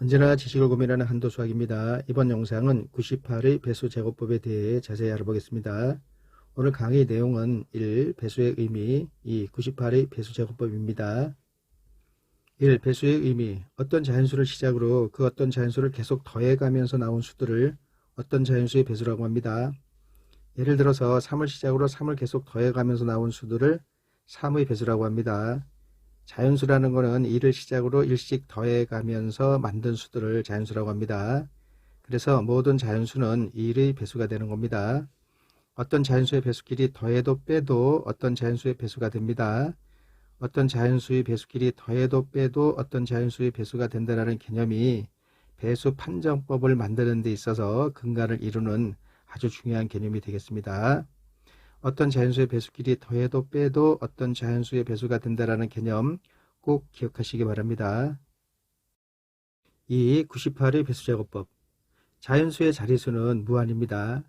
언제나 지식을 고민하는 한도수학입니다. 이번 영상은 98의 배수 제곱법에 대해 자세히 알아보겠습니다. 오늘 강의 내용은 1. 배수의 의미, 2. 98의 배수 제곱법입니다. 1. 배수의 의미, 어떤 자연수를 시작으로 그 어떤 자연수를 계속 더해가면서 나온 수들을 어떤 자연수의 배수라고 합니다. 예를 들어서 3을 시작으로 3을 계속 더해가면서 나온 수들을 3의 배수라고 합니다. 자연수라는 것은 1을 시작으로 1씩 더해가면서 만든 수들을 자연수라고 합니다. 그래서 모든 자연수는 1의 배수가 되는 겁니다. 어떤 자연수의 배수끼리 더해도 빼도 어떤 자연수의 배수가 됩니다. 어떤 자연수의 배수끼리 더해도 빼도 어떤 자연수의 배수가 된다는 개념이 배수 판정법을 만드는 데 있어서 근간을 이루는 아주 중요한 개념이 되겠습니다. 어떤 자연수의 배수끼리 더해도 빼도 어떤 자연수의 배수가 된다는 개념 꼭 기억하시기 바랍니다. 2. 98의 배수제곱법. 자연수의 자리수는 무한입니다.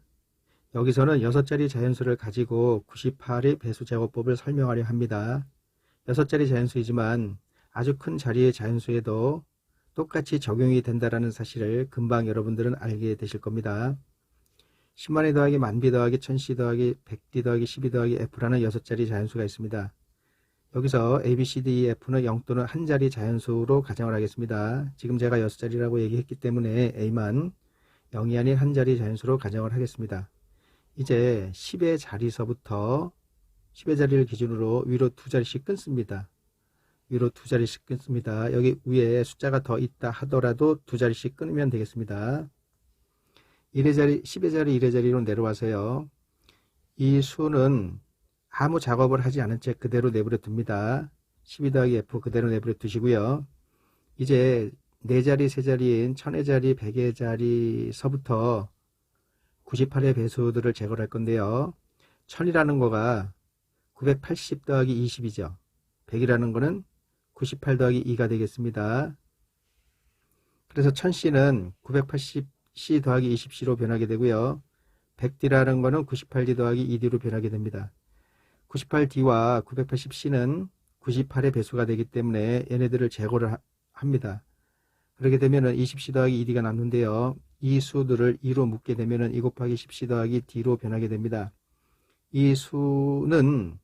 여기서는 6자리 자연수를 가지고 98의 배수제곱법을 설명하려 합니다. 6자리 자연수이지만 아주 큰 자리의 자연수에도 똑같이 적용이 된다는 사실을 금방 여러분들은 알게 되실 겁니다. 10만이 더하기 만비 더하기 1000C 더하기 100D 더하기 12 더하기 F라는 6자리 자연수가 있습니다. 여기서 A, B, C, D, E, F는 0 또는 한 자리 자연수로 가정을 하겠습니다. 지금 제가 6자리라고 얘기했기 때문에 A만 0이 아닌 한 자리 자연수로 가정을 하겠습니다. 이제 10의 자리서부터 10의 자리를 기준으로 위로 2자리씩 끊습니다. 위로 2자리씩 끊습니다. 여기 위에 숫자가 더 있다 하더라도 2자리씩 끊으면 되겠습니다. 1의 자리, 10의 자리, 1의 자리로 내려와서요. 이 수는 아무 작업을 하지 않은 채 그대로 내버려 둡니다. 12 더하기 F 그대로 내버려 두시고요. 이제 4자리, 3자리인 1000의 자리, 100의 자리서부터 98의 배수들을 제거를 할 건데요. 1000이라는 거가 980 더하기 20이죠. 100이라는 거는 98 더하기 2가 되겠습니다. 그래서 1000C는 980C 더하기 20C로 변하게 되고요. 100D라는 거는 98D 더하기 2D로 변하게 됩니다. 98D와 980C는 98의 배수가 되기 때문에 얘네들을 제거를 합니다. 그렇게 되면 20C 더하기 2D가 남는데요. 이 수들을 2로 묶게 되면 2 곱하기 10C 더하기 D로 변하게 됩니다. 이 수는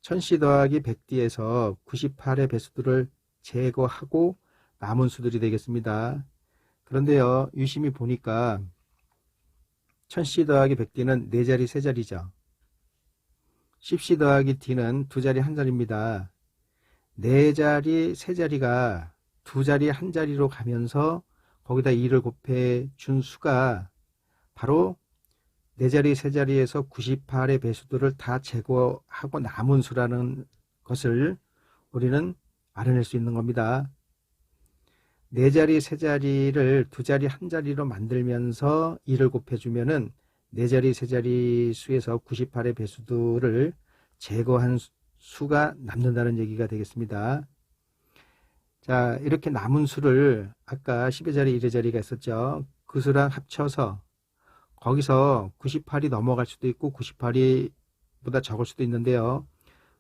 1000C 더하기 100D에서 98의 배수들을 제거하고 남은 수들이 되겠습니다. 그런데요, 유심히 보니까 1000C 더하기 100D는 4자리, 3자리죠. 10C 더하기 D는 2자리, 1자리입니다. 4자리, 3자리가 2자리, 1자리로 가면서 거기다 2를 곱해 준 수가 바로 4자리, 3자리에서 98의 배수들을 다 제거하고 남은 수라는 것을 우리는 알아낼 수 있는 겁니다. 4자리, 3자리를 2자리, 1자리로 만들면서 2를 곱해주면은 4자리, 3자리 수에서 98의 배수들을 제거한 수가 남는다는 얘기가 되겠습니다. 자, 이렇게 남은 수를 아까 10의 자리, 1의 자리가 있었죠. 그 수랑 합쳐서 거기서 98이 넘어갈 수도 있고 98이 보다 적을 수도 있는데요.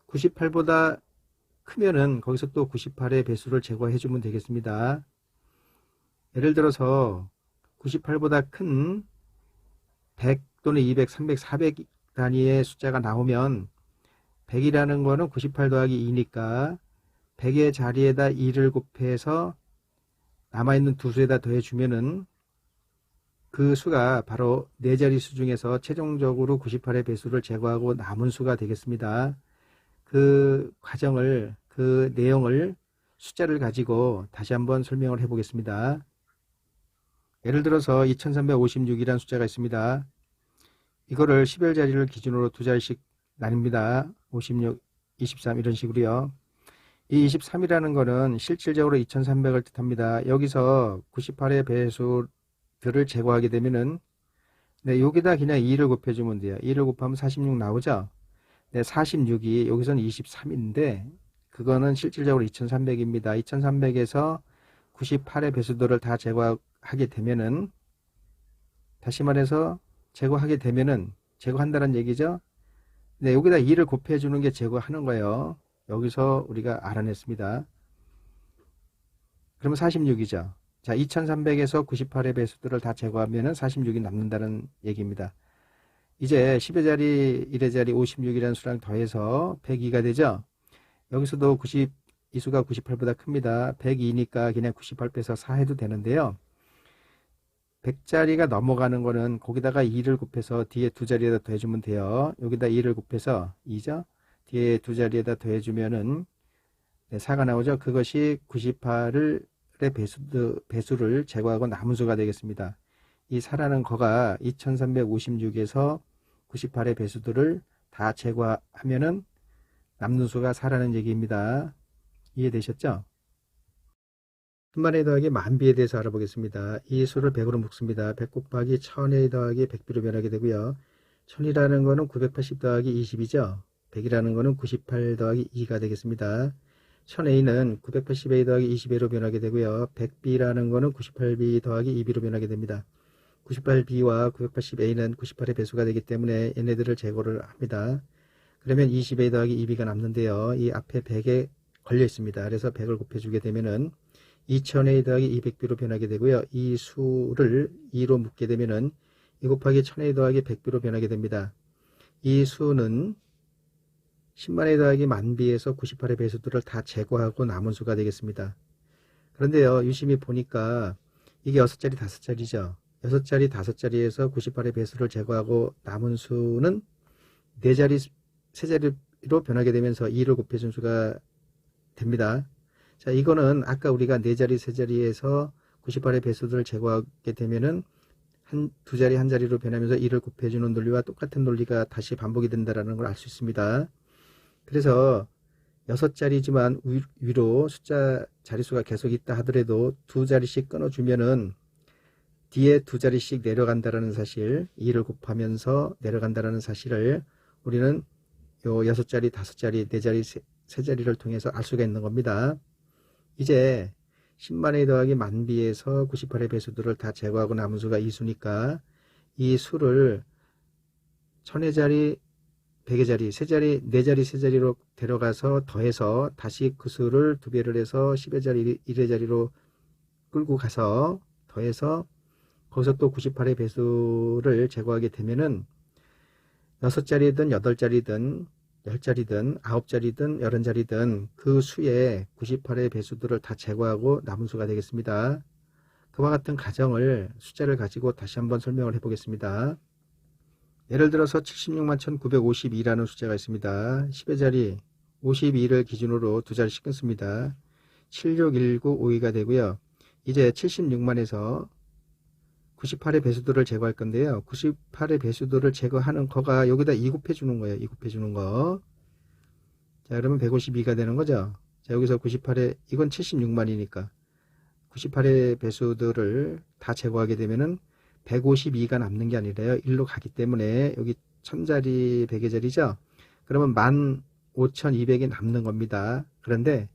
98보다 크면은 거기서 또 98의 배수를 제거해 주면 되겠습니다. 예를 들어서 98보다 큰 100 또는 200, 300, 400 단위의 숫자가 나오면 100이라는 거는 98 더하기 2니까 100의 자리에다 2를 곱해서 남아있는 두 수에다 더해주면은 그 수가 바로 4자리 수 중에서 최종적으로 98의 배수를 제거하고 남은 수가 되겠습니다. 그 과정을, 그 내용을 숫자를 가지고 다시 한번 설명을 해 보겠습니다. 예를 들어서 2356이라는 숫자가 있습니다. 이거를 10의 자리를 기준으로 2자리씩 나뉩니다. 56, 23 이런 식으로요. 이 23이라는 거는 실질적으로 2300을 뜻합니다. 여기서 98의 배수들을 제거하게 되면은 네, 여기다 그냥 2를 곱해주면 돼요. 2를 곱하면 46 나오죠? 네, 46이 여기서는 23인데 그거는 실질적으로 2300입니다. 2300에서 98의 배수들을 다 제거하게 되면은 다시 말해서 제거한다는 얘기죠. 네, 여기다 2를 곱해주는 게 제거하는 거예요. 여기서 우리가 알아냈습니다. 그러면 46이죠. 자, 2300에서 98의 배수들을 다 제거하면 46이 남는다는 얘기입니다. 이제 10의 자리, 1의 자리 56이라는 수랑 더해서 102가 되죠. 여기서도 이 수가 98보다 큽니다. 102니까 그냥 98 빼서 4 해도 되는데요. 100자리가 넘어가는 거는 거기다가 2를 곱해서 뒤에 두 자리에다 더해주면 돼요. 여기다 2를 곱해서 2죠. 뒤에 두 자리에다 더해주면은 4가 나오죠. 그것이 98의 배수를 제거하고 남은 수가 되겠습니다. 이 4라는 거가 2356에서 98의 배수들을 다 제거하면은 남는 수가 4라는 얘기입니다. 이해되셨죠? 천만에 더하기 만비에 대해서 알아보겠습니다. 이 수를 100으로 묶습니다. 100 곱하기 1000에 더하기 100비로 변하게 되고요. 1000이라는 거는 980 더하기 20이죠. 100이라는 거는 98 더하기 2가 되겠습니다. 1000a는 980a 더하기 20a로 변하게 되고요. 100b라는 거는 98b 더하기 2b로 변하게 됩니다. 98b와 980a는 98의 배수가 되기 때문에 얘네들을 제거를 합니다. 그러면 20a 더하기 2b가 남는데요. 이 앞에 100에 걸려 있습니다. 그래서 100을 곱해주게 되면은 2000a 더하기 200b로 변하게 되고요. 이 수를 2로 묶게 되면은 2 곱하기 1000a 더하기 100b로 변하게 됩니다. 이 수는 10만에 더하기 만비에서 98의 배수들을 다 제거하고 남은 수가 되겠습니다. 그런데요, 유심히 보니까 이게 6자리 5자리죠. 6자리 5자리에서 98의 배수를 제거하고 남은 수는 4자리 3자리로 변하게 되면서 2를 곱해준 수가 됩니다. 자, 이거는 아까 우리가 4자리 3자리에서 98의 배수들을 제거하게 되면은 두 자리 한 자리로 변하면서 2를 곱해주는 논리와 똑같은 논리가 다시 반복이 된다는 걸 알 수 있습니다. 그래서 6자리지만 위로 숫자 자릿수가 계속 있다 하더라도 두 자리씩 끊어주면은 뒤에 두 자리씩 내려간다라는 사실, 2를 곱하면서 내려간다라는 사실을 우리는 요 6자리, 5자리, 4자리, 3자리를 통해서 알 수가 있는 겁니다. 이제 10만에 더하기 만비에서 98의 배수들을 다 제거하고 남은 수가 2수니까 이 수를 1000의 자리, 100의 자리, 3자리, 4자리, 3자리로 데려가서 더해서 다시 그 수를 2배를 해서 10의 자리, 1의 자리로 끌고 가서 더해서 거기서 또 98의 배수를 제거하게 되면은 6자리든 8자리든 10자리든 9자리든 11자리든 그 수의 98의 배수들을 다 제거하고 남은 수가 되겠습니다. 그와 같은 가정을 숫자를 가지고 다시 한번 설명을 해 보겠습니다. 예를 들어서 76만 1952라는 숫자가 있습니다. 10의 자리 52를 기준으로 두 자리씩 끊습니다. 76195가 되고요. 이제 76만에서 98의 배수들을 제거할 건데요. 98의 배수들을 제거하는 거가 여기다 2 곱해주는 거예요. 2 곱해주는 거. 자, 그러면 152가 되는 거죠. 자, 여기서 98의, 이건 76만이니까 98의 배수들을 다 제거하게 되면은 152가 남는 게 아니라요. 1로 가기 때문에 여기 1000자리, 100의 자리죠. 그러면 15,200이 남는 겁니다. 그런데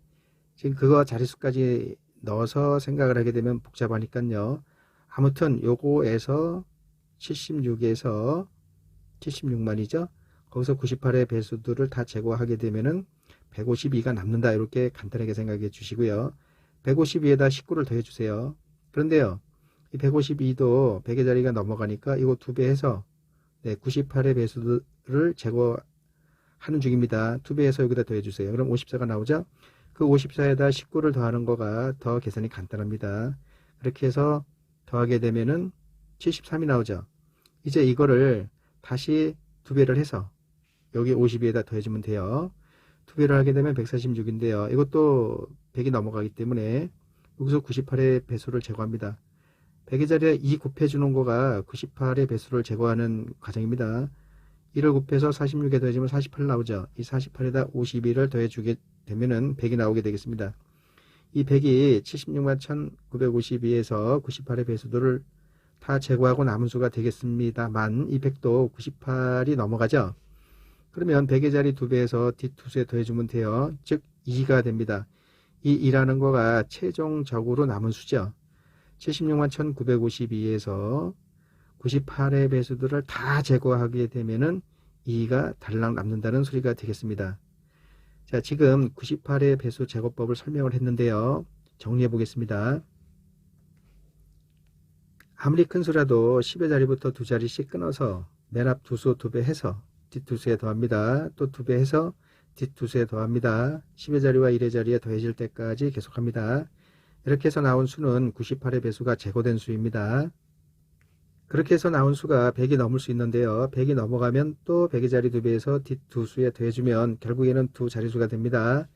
지금 그거 자릿수까지 넣어서 생각을 하게 되면 복잡하니까요. 아무튼 요거에서 76에서 76만이죠. 거기서 98의 배수들을 다 제거하게 되면은 152가 남는다. 이렇게 간단하게 생각해 주시고요. 152에다 19를 더해 주세요. 그런데요, 이 152도 100의 자리가 넘어가니까 이거 2배 해서 98의 배수들을 제거하는 중입니다. 2배 해서 여기다 더해 주세요. 그럼 54가 나오죠. 그 54에다 19를 더하는 거가 더 계산이 간단합니다. 그렇게 해서 더하게 되면은 73이 나오죠. 이제 이거를 다시 2배를 해서 여기 52에다 더해주면 돼요. 2배를 하게 되면 146인데요. 이것도 100이 넘어가기 때문에 여기서 98의 배수를 제거합니다. 100의 자리에 2 곱해주는 거가 98의 배수를 제거하는 과정입니다. 1을 곱해서 46에 더해주면 48 나오죠. 이 48에다 52를 더해주게 되면은 100이 나오게 되겠습니다. 이 100이 76만 1952에서 98의 배수들을 다 제거하고 남은 수가 되겠습니다만 이 100도 98이 넘어가죠. 그러면 100의 자리 2배에서 뒤 2수에 더해주면 돼요. 즉 2가 됩니다. 이 2라는 거가 최종적으로 남은 수죠. 76만 1952에서 98의 배수들을 다 제거하게 되면은 2가 달랑 남는다는 소리가 되겠습니다. 자, 지금 98의 배수 제거법을 설명을 했는데요. 정리해 보겠습니다. 아무리 큰 수라도 10의 자리부터 두 자리씩 끊어서 맨 앞 두 수 2배 해서 뒷 두 수에 더합니다. 또 2배 해서 뒷 두 수에 더합니다. 10의 자리와 1의 자리에 더해질 때까지 계속합니다. 이렇게 해서 나온 수는 98의 배수가 제거된 수입니다. 그렇게 해서 나온 수가 100이 넘을 수 있는데요. 100이 넘어가면 또 100의 자리 2배에서 뒷 두 수에 더해주면 결국에는 두 자리수가 됩니다.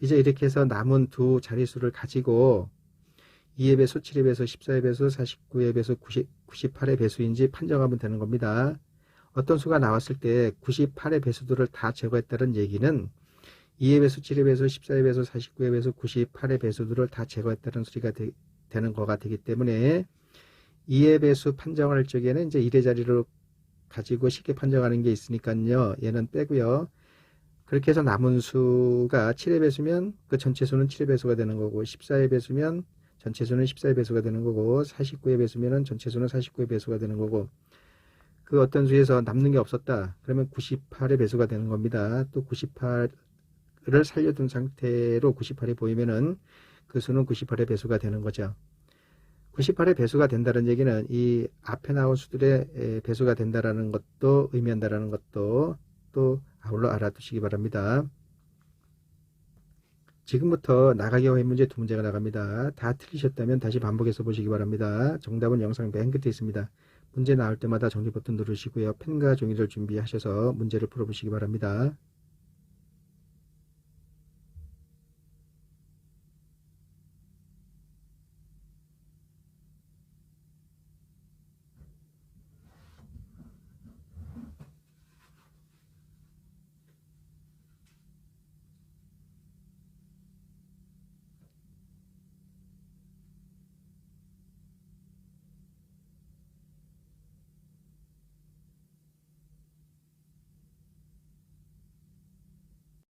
이제 이렇게 해서 남은 두 자리수를 가지고 2의 배수, 7의 배수, 14의 배수, 49의 배수, 98의 배수인지 판정하면 되는 겁니다. 어떤 수가 나왔을 때 98의 배수들을 다 제거했다는 얘기는 2의 배수, 7의 배수, 14의 배수, 49의 배수, 98의 배수들을 다 제거했다는 소리가 되는 거가 되기 때문에 2의 배수 판정할 적에는 이제 1의 자리를 가지고 쉽게 판정하는 게 있으니까요. 얘는 빼고요. 그렇게 해서 남은 수가 7의 배수면 그 전체 수는 7의 배수가 되는 거고, 14의 배수면 전체 수는 14의 배수가 되는 거고, 49의 배수면 전체 수는 49의 배수가 되는 거고, 그 어떤 수에서 남는 게 없었다. 그러면 98의 배수가 되는 겁니다. 또 98을 살려둔 상태로 98이 보이면은 그 수는 98의 배수가 되는 거죠. 98의 배수가 된다는 얘기는 이 앞에 나온 수들의 배수가 된다라는 것도 의미한다라는 것도 또 아울러 알아두시기 바랍니다. 지금부터 나가기 어휘 문제 두 문제가 나갑니다. 다 틀리셨다면 다시 반복해서 보시기 바랍니다. 정답은 영상 맨 끝에 있습니다. 문제 나올 때마다 정지 버튼 누르시고요. 펜과 종이를 준비하셔서 문제를 풀어보시기 바랍니다.